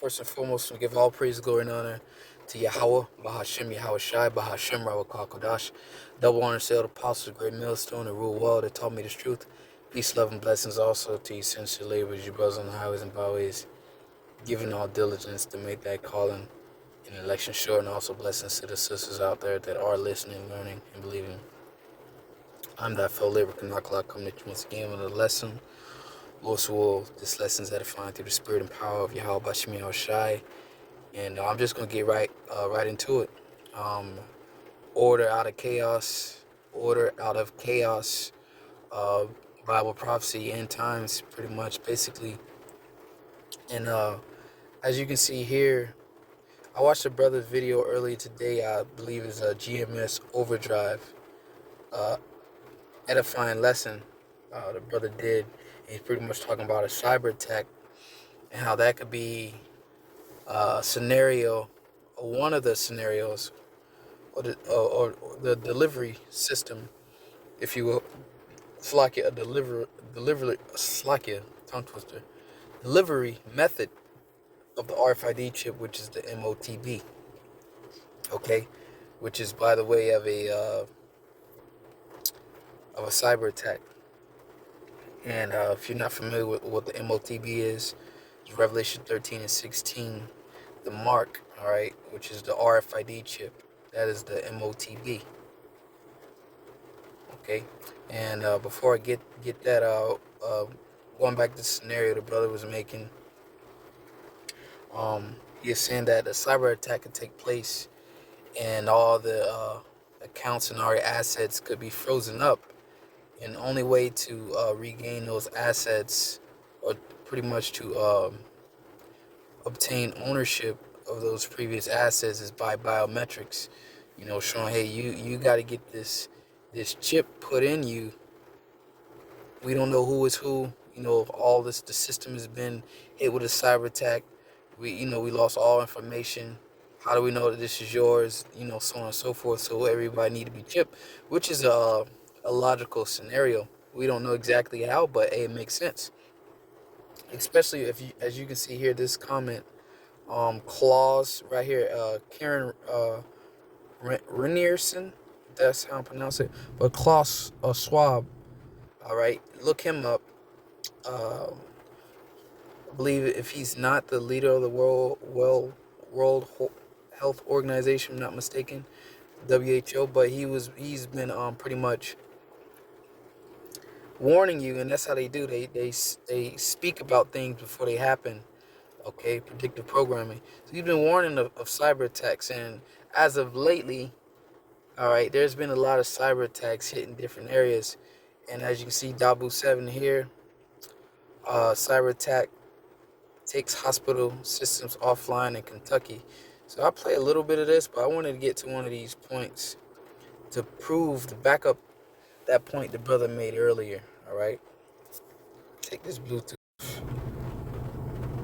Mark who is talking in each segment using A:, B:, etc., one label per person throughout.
A: First and foremost, we give all praise, glory, and honor to Yahweh, Bahashem, Yahweh Shai, Bahashem, Rawakah Kodash. Double honor, sailed apostles, great millstone, and rule well that taught me this truth. Peace, love, and blessings also to essential laborers, your brothers on the highways and byways, giving all diligence to make that calling and election sure, and also blessings to the sisters out there that are listening, learning, and believing. I'm that fellow laborer, Kanakala, coming to you once again with a lesson. Most of all, this lesson is edifying through the spirit and power of Yahweh Bashim Yahweh Shai. And I'm just going to get right into it. Order out of chaos. Order out of chaos. Bible prophecy, end times, pretty much, basically. And as you can see here, I watched a brother's video earlier today. I believe it's a GMS Overdrive edifying lesson the brother did. He's pretty much talking about a cyber attack and how that could be a scenario, one of the scenarios, or the delivery system, if you will, Slakia, tongue twister, delivery method of the RFID chip, which is the MOTB, okay, which is by the way of a cyber attack. And if you're not familiar with what the MOTB is, it's Revelation 13 and 16, the mark, all right, which is the RFID chip. That is the MOTB. Okay, and before I get that out, going back to the scenario the brother was making, he is saying that a cyber attack could take place, and all the accounts and our assets could be frozen up. And the only way to regain those assets, or pretty much to obtain ownership of those previous assets, is by biometrics. You know, showing, hey, you got to get this chip put in you. We don't know who is who. You know, if all the system has been hit with a cyber attack, we lost all information. How do we know that this is yours? You know, so on and so forth. So everybody need to be chipped, which is a logical scenario. We don't know exactly how, but hey, it makes sense. Especially if you, as you can see here, this comment, clause right here, Karen Renierson, that's how I pronounce it. But Klaus Schwab, all right, look him up. I believe if he's not the leader of the World Health Organization, I'm not mistaken, WHO, but he's been pretty much warning you, and that's how they do. They speak about things before they happen. Okay, predictive programming. So you've been warning of cyber attacks, and as of lately, all right, there's been a lot of cyber attacks hitting different areas, and as you can see, Dabu 7 here, cyber attack takes hospital systems offline in Kentucky. So I'll play a little bit of this, but I wanted to get to one of these points to back up that point the brother made earlier. All right, take this Bluetooth.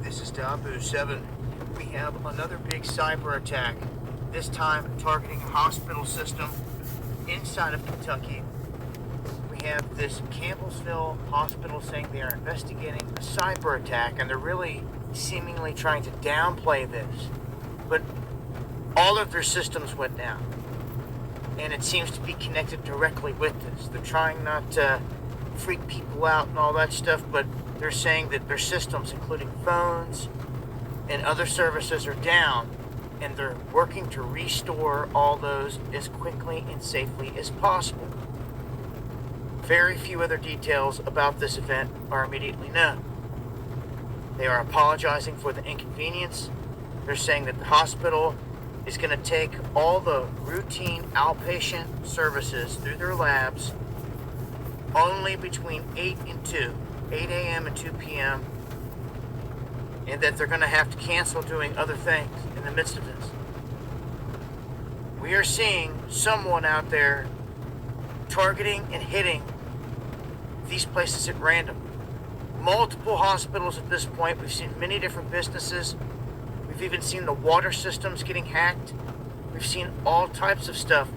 B: This is Dabu 7. We have another big cyber attack, this time targeting a hospital system inside of Kentucky. We have this Campbellsville hospital saying they are investigating a cyber attack, and they're really seemingly trying to downplay this. But all of their systems went down, and it seems to be connected directly with this. They're trying not to freak people out and all that stuff, but they're saying that their systems, including phones and other services, are down, and they're working to restore all those as quickly and safely as possible. Very few other details about this event are immediately known. They are apologizing for the inconvenience. They're saying that the hospital is going to take all the routine outpatient services through their labs only between 8 a.m. and 2 p.m., and that they're going to have to cancel doing other things in the midst of this. We are seeing someone out there targeting and hitting these places at random. Multiple hospitals at this point. We've seen many different businesses. We've even seen the water systems getting hacked. We've seen all types of stuff.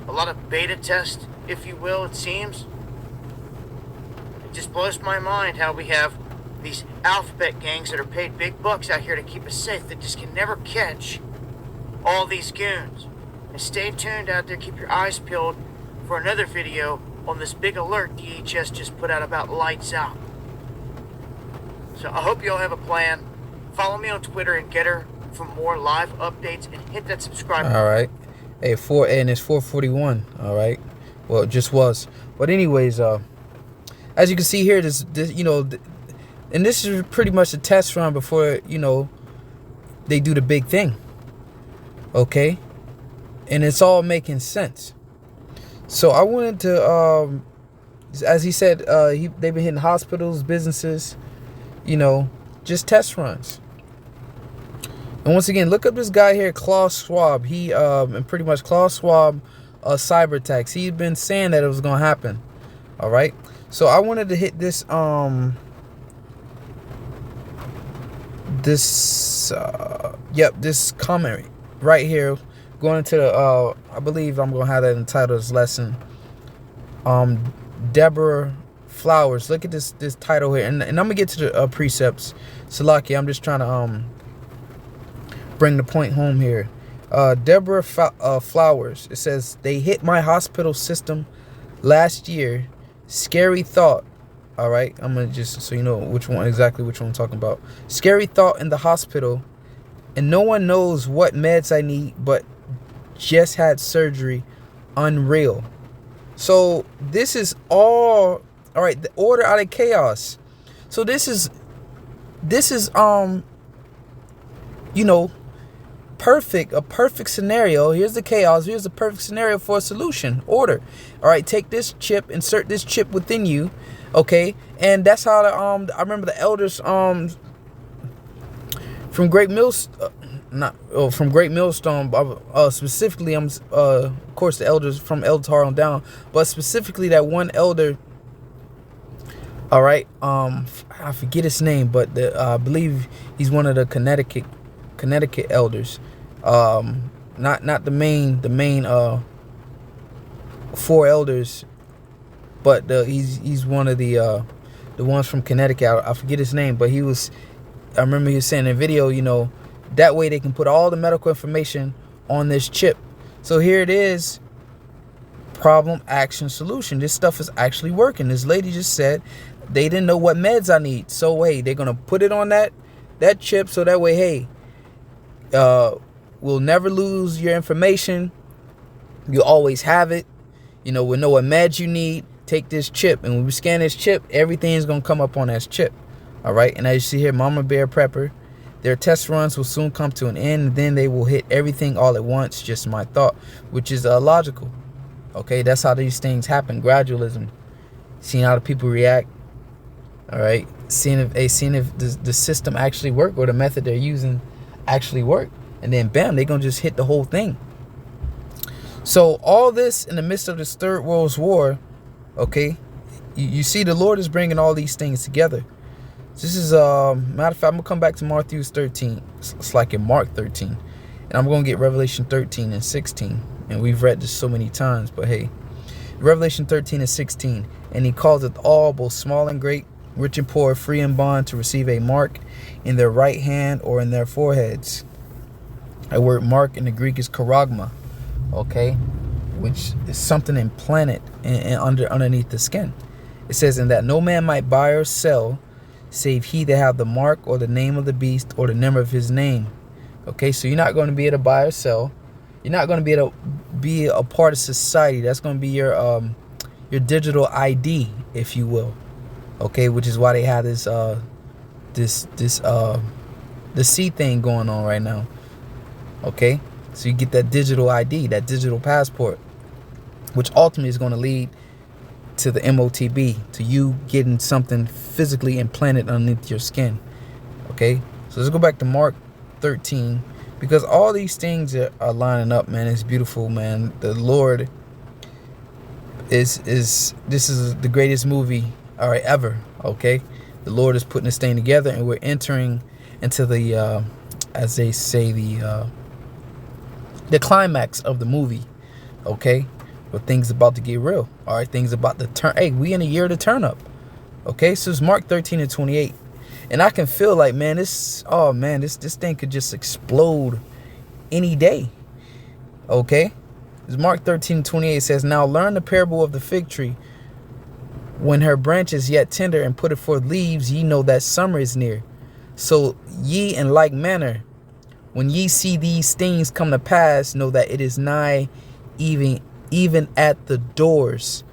B: A lot of beta test, if you will, it seems. It just blows my mind how we have these alphabet gangs that are paid big bucks out here to keep us safe that just can never catch all these goons. And stay tuned out there, keep your eyes peeled for another video on this big alert DHS just put out about lights out. So I hope you all have a plan. Follow me on Twitter and Getter for more live updates, and hit that subscribe button.
A: All right. Hey, and it's 4:41. All right. Well, it just was. But anyways, as you can see here, this and this is pretty much a test run before, they do the big thing. Okay? And it's all making sense. So I wanted to, as he said, they've been hitting hospitals, businesses, just test runs. And once again, look up this guy here, Klaus Schwab. He, and pretty much Klaus Schwab, cyber attacks. He's been saying that it was going to happen. All right. So I wanted to hit this, this comment right here, going into the, I believe I'm going to have that entitled this lesson. Deborah Flowers. Look at this title here. And I'm going to get to the precepts. Salaki, I'm just trying to, bring the point home here. Deborah Flowers. It says, they hit my hospital system last year. Scary thought. All right. I'm going to just, so you know which one I'm talking about. Scary thought in the hospital. And no one knows what meds I need, but just had surgery. Unreal. So this is all right. The order out of chaos. So this is a perfect scenario. Here's the chaos. Here's the perfect scenario for a solution. Order. All right, take this chip, insert this chip within you. Okay, and that's how I remember the elders from Great Millstone. Specifically, of course the elders from Eldar on down, but specifically that one elder. All right, I forget his name, but I believe he's one of the Connecticut elders. Not the main four elders, but he's one of the ones from Connecticut. I forget his name, but I remember he was saying in a video, that way they can put all the medical information on this chip. So here it is. Problem, action, solution. This stuff is actually working. This lady just said they didn't know what meds I need. So hey, they're gonna put it on that chip, so that way, hey, we'll never lose your information. You always have it. We'll know what meds you need. Take this chip, and when we scan this chip, everything's gonna come up on that chip. All right. And as you see here, Mama Bear Prepper, their test runs will soon come to an end, and then they will hit everything all at once. Just my thought, which is logical. Okay, that's how these things happen. Gradualism. Seeing how the people react. All right, seeing if the system actually work, or the method they're using actually work, and then bam, they're gonna just hit the whole thing. So all this in the midst of this Third World War. Okay, you see the Lord is bringing all these things together. This is matter of fact, I'm gonna come back to Matthew 13. It's like in Mark 13, and I'm gonna get Revelation 13 and 16. And we've read this so many times, but hey, Revelation 13 and 16. And he calls it all, both small and great, rich and poor, free and bond, to receive a mark in their right hand or in their foreheads. The word mark in the Greek is charagma, okay, which is something implanted underneath the skin. It says, in that no man might buy or sell, save he that have the mark or the name of the beast or the number of his name. Okay, so you're not going to be able to buy or sell. You're not going to be able to be a part of society. That's going to be your digital ID, if you will. Okay, which is why they have this the C thing going on right now. Okay, so you get that digital ID, that digital passport, which ultimately is going to lead to the MOTB, to you getting something physically implanted underneath your skin. Okay, so let's go back to Mark 13. Because all these things are lining up, man. It's beautiful, man. The Lord this is the greatest movie, all right, ever. Okay, the Lord is putting this thing together, and we're entering into the, as they say, the climax of the movie. Okay, but things about to get real. All right, things about to turn. Hey, we in a year to turn up. Okay, so it's Mark 13 and 28. And I can feel like, man, this thing could just explode any day. Okay? Mark 13:28 says, now learn the parable of the fig tree. When her branch is yet tender and putteth forth leaves, ye know that summer is near. So ye in like manner, when ye see these things come to pass, know that it is nigh, even at the doors.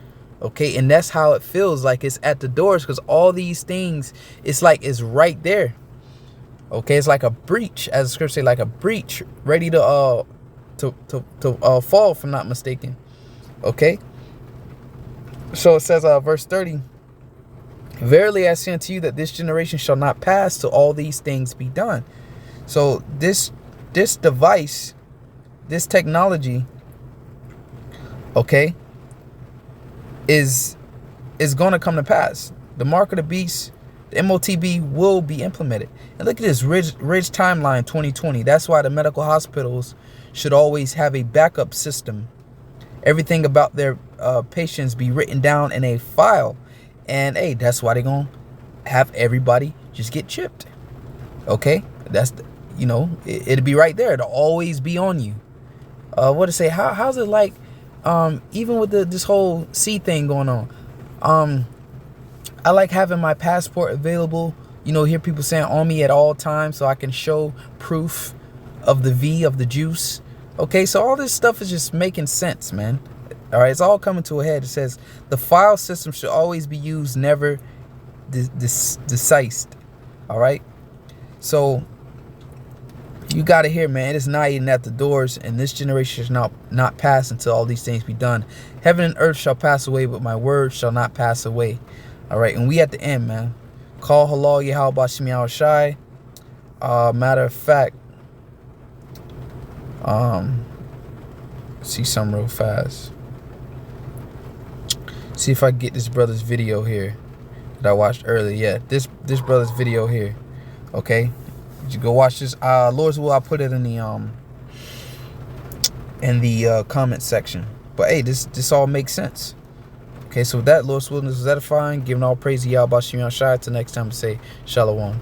A: Okay, and that's how it feels, like it's at the doors, because all these things, it's like it's right there. Okay, it's like a breach, as the scripture say, like a breach ready to fall, if I'm not mistaken. Okay, so it says, verse 30, verily I say unto you that this generation shall not pass till all these things be done. So this device, this technology, okay, is going to come to pass. The mark of the beast, the MOTB, will be implemented. And look at this Ridge timeline 2020. That's why the medical hospitals should always have a backup system. Everything about their patients be written down in a file. And hey, that's why they're going to have everybody just get chipped. Okay, that's it'll be right there. It'll always be on you. What to say? How's it like? Even with this whole C thing going on, I like having my passport available. Hear people saying on me at all times, so I can show proof of the V of the juice. Okay, so all this stuff is just making sense, man. All right, it's all coming to a head. It says the file system should always be used, never decised. All right, so you got to hear, man, it's not even at the doors, and this generation shall not pass until all these things be done. Heaven and earth shall pass away, but my word shall not pass away. All right, and we at the end, man. Call halal Yahweh Bashim Yahweh Shai. Matter of fact, see something real fast. See if I get this brother's video here that I watched earlier. Yeah, this brother's video here. Okay, you go watch this. Lord's will, I'll put it in the comment section. But hey, this all makes sense. Okay, so with that, Lord's will is edifying. Giving all praise to Yahweh Bashim Yahweh Shai. Till next time, to say Shalom.